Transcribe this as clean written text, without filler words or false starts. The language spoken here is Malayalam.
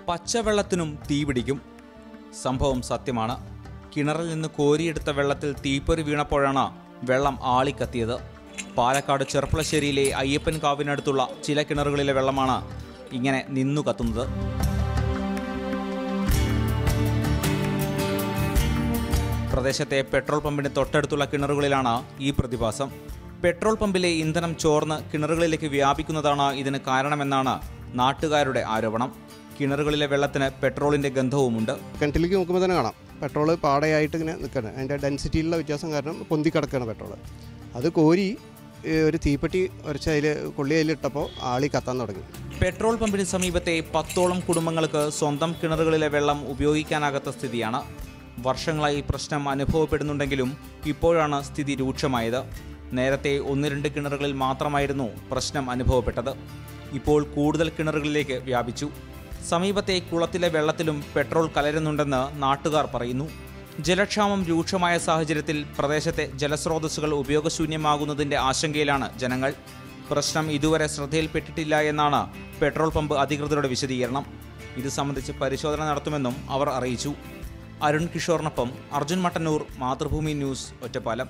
പച്ചവെള്ളത്തിനും തീപിടിക്കും. സംഭവം സത്യമാണ്. കിണറിൽ നിന്ന് കോരിയെടുത്ത വെള്ളത്തിൽ തീപ്പൊരി വീണപ്പോഴാണ് വെള്ളം ആളിക്കത്തിയത്. പാലക്കാട് ചെർപ്പളശ്ശേരിയിലെ അയ്യപ്പൻ കാവിനടുത്തുള്ള ചില കിണറുകളിലെ വെള്ളമാണ് ഇങ്ങനെ നിന്നു കത്തുന്നത്. പ്രദേശത്തെ പെട്രോൾ പമ്പിന് തൊട്ടടുത്തുള്ള കിണറുകളിലാണ് ഈ പ്രതിഭാസം. പെട്രോൾ പമ്പിലെ ഇന്ധനം ചോർന്ന് കിണറുകളിലേക്ക് വ്യാപിക്കുന്നതാണ് ഇതിന് കാരണമെന്നാണ് നാട്ടുകാരുടെ ആരോപണം. കിണറുകളിലെ വെള്ളത്തിന് പെട്രോളിന്റെ ഗന്ധവുമുണ്ട്. കിണറ്റിലേക്ക് നോക്കുമ്പോൾ തന്നെ കാണാം പെട്രോൾ പാടയായിട്ട് ഇങ്ങനെ നിൽക്കണം. അതിൻ്റെ ഡെൻസിറ്റിയിലുള്ള വ്യത്യാസം കാരണം പൊന്തിക്കിടക്കുകയാണ് പെട്രോൾ. അത് കോരി ഒരു തീപ്പെട്ടി ഉരച്ച് കൊള്ളിയിലിട്ടപ്പോൾ ആളി കത്താൻ തുടങ്ങി. പെട്രോൾ പമ്പിന് സമീപത്തെ 10ഓളം കുടുംബങ്ങൾക്ക് സ്വന്തം കിണറുകളിലെ വെള്ളം ഉപയോഗിക്കാനാകാത്ത സ്ഥിതിയാണ്. വർഷങ്ങളായി പ്രശ്നം അനുഭവപ്പെടുന്നുണ്ടെങ്കിലും ഇപ്പോഴാണ് സ്ഥിതി രൂക്ഷമായത്. നേരത്തെ 1-2 കിണറുകളിൽ മാത്രമായിരുന്നു പ്രശ്നം അനുഭവപ്പെട്ടത്. ഇപ്പോൾ കൂടുതൽ കിണറുകളിലേക്ക് വ്യാപിച്ചു. സമീപത്തെ കുളത്തിലെ വെള്ളത്തിലും പെട്രോൾ കലരുന്നുണ്ടെന്ന് നാട്ടുകാർ പറയുന്നു. ജലക്ഷാമം രൂക്ഷമായ സാഹചര്യത്തിൽ പ്രദേശത്തെ ജലസ്രോതസ്സുകൾ ഉപയോഗശൂന്യമാകുന്നതിൻ്റെ ആശങ്കയിലാണ് ജനങ്ങൾ. പ്രശ്നം ഇതുവരെ ശ്രദ്ധയിൽപ്പെട്ടിട്ടില്ല എന്നാണ് പെട്രോൾ പമ്പ് അധികൃതരുടെ വിശദീകരണം. ഇത് സംബന്ധിച്ച് പരിശോധന നടത്തുമെന്നും അവർ അറിയിച്ചു. അരുൺ കിഷോറിനൊപ്പം അർജുൻ മട്ടന്നൂർ, മാതൃഭൂമി ന്യൂസ്, ഒറ്റപ്പാലം.